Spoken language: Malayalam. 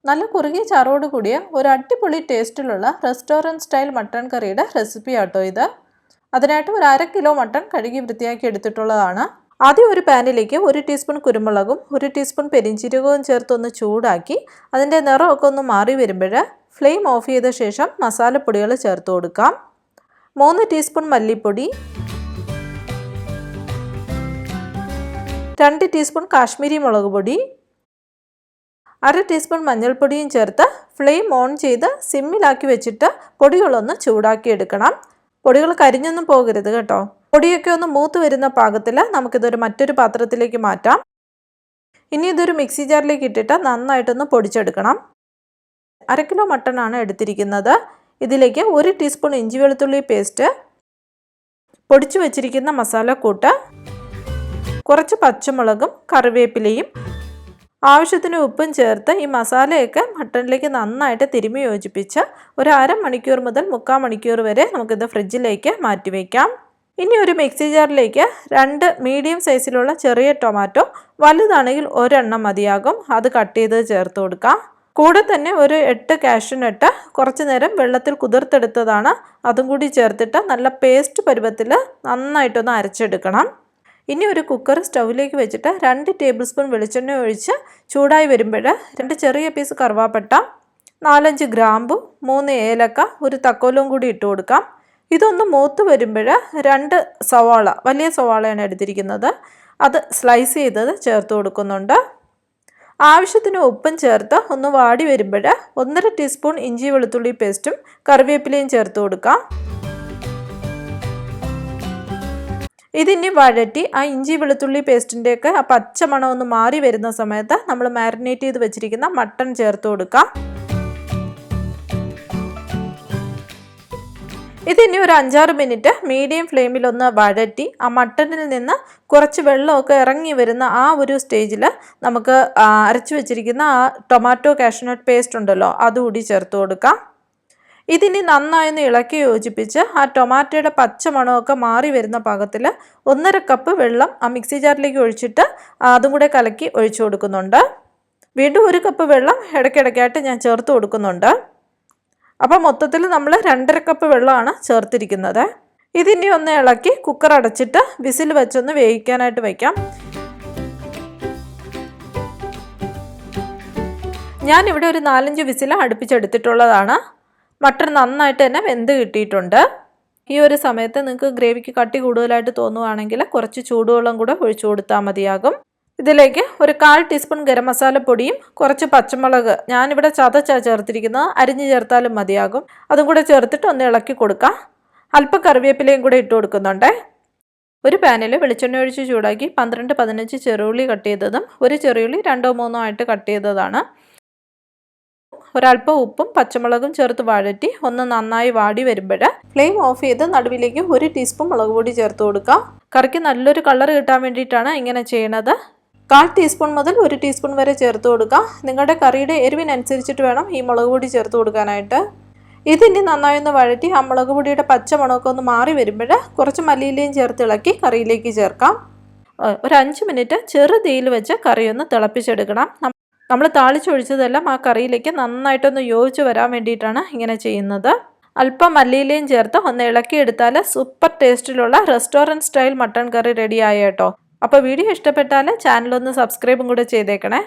നല്ല കുറുകിയ ചാറോട് കൂടിയ ഒരു അടിപൊളി ടേസ്റ്റിലുള്ള റെസ്റ്റോറൻറ്റ് സ്റ്റൈൽ മട്ടൺ കറിയുടെ റെസിപ്പി ആട്ടോ ഇത്. അതിനായിട്ട് ഒരു 1/2 കിലോ മട്ടൺ കഴുകി വൃത്തിയാക്കി എടുത്തിട്ടുള്ളതാണ്. ആദ്യം ഒരു പാനിലേക്ക് 1 ടീസ്പൂൺ കുരുമുളകും 1 ടീസ്പൂൺ പെരിഞ്ചീരകവും ചേർത്തൊന്ന് ചൂടാക്കി അതിൻ്റെ നിറമൊക്കെ ഒന്ന് മാറി വരുമ്പോൾ ഫ്ലെയിം ഓഫ് ചെയ്ത ശേഷം മസാലപ്പൊടികൾ ചേർത്ത് കൊടുക്കാം. 3 ടീസ്പൂൺ മല്ലിപ്പൊടി, 2 ടീസ്പൂൺ കാശ്മീരി മുളക് പൊടി, 1/2 ടീസ്പൂൺ മഞ്ഞൾപ്പൊടിയും ചേർത്ത് ഫ്ലെയിം ഓൺ ചെയ്ത് സിമ്മിലാക്കി വെച്ചിട്ട് പൊടികളൊന്ന് ചൂടാക്കി എടുക്കണം. പൊടികൾ കരിഞ്ഞൊന്നും പോകരുത് കേട്ടോ. പൊടിയൊക്കെ ഒന്ന് മൂത്ത് വരുന്ന പാകത്തിൽ നമുക്കിതൊരു മറ്റൊരു പാത്രത്തിലേക്ക് മാറ്റാം. ഇനി ഇതൊരു മിക്സി ജാറിലേക്ക് ഇട്ടിട്ട് നന്നായിട്ടൊന്ന് പൊടിച്ചെടുക്കണം. 1/2 കിലോ മട്ടനാണ് എടുത്തിരിക്കുന്നത്. ഇതിലേക്ക് 1 ടീസ്പൂൺ ഇഞ്ചി വെളുത്തുള്ളി പേസ്റ്റ്, പൊടിച്ചു വെച്ചിരിക്കുന്ന മസാലക്കൂട്ട്, കുറച്ച് പച്ചമുളകും കറിവേപ്പിലയും ആവശ്യത്തിന് ഉപ്പും ചേർത്ത് ഈ മസാലയൊക്കെ മട്ടണിലേക്ക് നന്നായിട്ട് തിരുമ്മി യോജിപ്പിച്ച് ഒരു 1/2 മണിക്കൂർ മുതൽ 3/4 മണിക്കൂർ വരെ നമുക്കിത് ഫ്രിഡ്ജിലേക്ക് മാറ്റി വയ്ക്കാം. ഇനി ഒരു മിക്സി ജാറിലേക്ക് 2 മീഡിയം സൈസിലുള്ള ചെറിയ ടൊമാറ്റോ, വലുതാണെങ്കിൽ 1 എണ്ണം മതിയാകും, അത് കട്ട് ചെയ്ത് ചേർത്ത് കൊടുക്കാം. കൂടെ തന്നെ ഒരു 8 കാഷ്യൂനട്ട് കുറച്ച് നേരം വെള്ളത്തിൽ കുതിർത്തെടുത്തതാണ്, അതും കൂടി ചേർത്തിട്ട് നല്ല പേസ്റ്റ് പരുവത്തിൽ നന്നായിട്ടൊന്ന് അരച്ചെടുക്കണം. ഇനി ഒരു കുക്കർ സ്റ്റൗവിലേക്ക് വെച്ചിട്ട് 2 ടേബിൾ സ്പൂൺ വെളിച്ചെണ്ണ ഒഴിച്ച് ചൂടായി വരുമ്പോൾ 2 ചെറിയ പീസ് കറുവാപ്പട്ട, 4-5 ഗ്രാമ്പു, 3 ഏലക്ക, ഒരു തക്കോലവും കൂടി ഇട്ട് കൊടുക്കാം. ഇതൊന്ന് മൂത്ത് വരുമ്പോൾ 2 സവാള, വലിയ സവാളയാണ് എടുത്തിരിക്കുന്നത്, അത് സ്ലൈസ് ചെയ്തത് ചേർത്ത് കൊടുക്കുന്നുണ്ട്. ആവശ്യത്തിന് ഉപ്പും ചേർത്ത് ഒന്ന് വാടി വരുമ്പോൾ 1/2 ടീസ്പൂൺ ഇഞ്ചി വെളുത്തുള്ളി പേസ്റ്റും കറിവേപ്പിലയും ചേർത്ത് കൊടുക്കാം. ഇതിനി വഴറ്റി ആ ഇഞ്ചി വെളുത്തുള്ളി പേസ്റ്റിൻ്റെയൊക്കെ ആ പച്ച മണം ഒന്ന് മാറി വരുന്ന സമയത്ത് നമ്മൾ മാരിനേറ്റ് ചെയ്ത് വെച്ചിരിക്കുന്ന മട്ടൺ ചേർത്ത് കൊടുക്കാം. ഇതിനി ഒരു 5-6 മിനിറ്റ് മീഡിയം ഫ്ലെയിമിലൊന്ന് വഴറ്റി ആ മട്ടണിൽ നിന്ന് കുറച്ച് വെള്ളമൊക്കെ ഇറങ്ങി വരുന്ന ആ ഒരു സ്റ്റേജിൽ നമുക്ക് അരച്ചു വെച്ചിരിക്കുന്ന ആ ടൊമാറ്റോ കാഷ്യൂനട്ട് പേസ്റ്റ് ഉണ്ടല്ലോ, അതുകൂടി ചേർത്ത് കൊടുക്കാം. ഇതിനി നന്നായൊന്ന് ഇളക്കി യോജിപ്പിച്ച് ആ ടൊമാറ്റോയുടെ പച്ച മണമൊക്കെ മാറി വരുന്ന പാകത്തിൽ 1/2 കപ്പ് വെള്ളം ആ മിക്സി ജാറിലേക്ക് ഒഴിച്ചിട്ട് അതും കൂടെ കലക്കി ഒഴിച്ചു കൊടുക്കുന്നുണ്ട്. വീണ്ടും 1 കപ്പ് വെള്ളം ഇടയ്ക്കിടയ്ക്കായിട്ട് ഞാൻ ചേർത്ത് കൊടുക്കുന്നുണ്ട്. അപ്പോൾ മൊത്തത്തിൽ നമ്മൾ 2.5 കപ്പ് വെള്ളമാണ് ചേർത്തിരിക്കുന്നത്. ഇതിനി ഒന്ന് ഇളക്കി കുക്കർ അടച്ചിട്ട് വിസിൽ വെച്ചൊന്ന് വേവിക്കാനായിട്ട് വയ്ക്കാം. ഞാനിവിടെ ഒരു 4-5 വിസിൽ അടുപ്പിച്ചെടുത്തിട്ടുള്ളതാണ്. മട്ടൺ നന്നായിട്ട് തന്നെ വെന്ത് കിട്ടിയിട്ടുണ്ട്. ഈ ഒരു സമയത്ത് നിങ്ങൾക്ക് ഗ്രേവിക്ക് കട്ടി കൂടുതലായിട്ട് തോന്നുവാണെങ്കിൽ കുറച്ച് ചൂടുവെള്ളം കൂടെ ഒഴിച്ചു കൊടുത്താൽ മതിയാകും. ഇതിലേക്ക് ഒരു 1/4 ടീസ്പൂൺ ഗരം മസാലപ്പൊടിയും കുറച്ച് പച്ചമുളക്, ഞാനിവിടെ ചതച്ചാണ് ചേർത്തിരിക്കുന്നത്, അരിഞ്ഞ് ചേർത്താലും മതിയാകും, അതും കൂടെ ചേർത്തിട്ട് ഒന്ന് ഇളക്കി കൊടുക്കാം. അല്പം കറിവേപ്പിലയും കൂടെ ഇട്ട് കൊടുക്കുന്നുണ്ട്. ഒരു പാനിൽ വെളിച്ചെണ്ണ ഒഴിച്ച് ചൂടാക്കി 12-15 ചെറുള്ളി കട്ട് ചെയ്തതും 1 ചെറിയുള്ളി 2-3 ആയിട്ട് കട്ട് ചെയ്തതാണ്. ഒരല്പം ഉപ്പും പച്ചമുളകും ചേർത്ത് വഴറ്റി ഒന്ന് നന്നായി വാടി വരുമ്പോൾ ഫ്ലെയിം ഓഫ് ചെയ്ത് നടുവിലേക്ക് 1 ടീസ്പൂൺ മുളക് പൊടി ചേർത്ത് കൊടുക്കാം. കറിക്ക് നല്ലൊരു കളർ കിട്ടാൻ വേണ്ടിയിട്ടാണ് ഇങ്ങനെ ചെയ്യണത്. 1/4 ടീസ്പൂൺ മുതൽ 1 ടീസ്പൂൺ വരെ ചേർത്ത് കൊടുക്കാം. നിങ്ങളുടെ കറിയുടെ എരിവിനനുസരിച്ചിട്ട് വേണം ഈ മുളക് പൊടി ചേർത്ത് കൊടുക്കാനായിട്ട്. ഇതിനി നന്നായി ഒന്ന് വഴറ്റി ആ മുളക് പൊടിയുടെ പച്ച മണമൊക്കെ ഒന്ന് മാറി വരുമ്പോൾ കുറച്ച് മല്ലിയിലയും ചേർത്ത് ഇളക്കി കറിയിലേക്ക് ചേർക്കാം. ഒരു 5 മിനിറ്റ് ചെറു തീയിൽ വെച്ച് കറി ഒന്ന് തിളപ്പിച്ചെടുക്കണം. നമ്മൾ താളിച്ചൊഴിച്ചതെല്ലാം ആ കറിയിലേക്ക് നന്നായിട്ടൊന്ന് യോജിച്ച് വരാൻ വേണ്ടിയിട്ടാണ് ഇങ്ങനെ ചെയ്യുന്നത്. അല്പം മല്ലിയിലയും ചേർത്ത് ഒന്ന് ഇളക്കിയെടുത്താൽ സൂപ്പർ ടേസ്റ്റിലുള്ള റെസ്റ്റോറൻറ്റ് സ്റ്റൈൽ മട്ടൺ കറി റെഡിയായി കേട്ടോ. അപ്പോൾ വീഡിയോ ഇഷ്ടപ്പെട്ടാൽ ചാനലൊന്ന് സബ്സ്ക്രൈബും കൂടെ ചെയ്തേക്കണേ.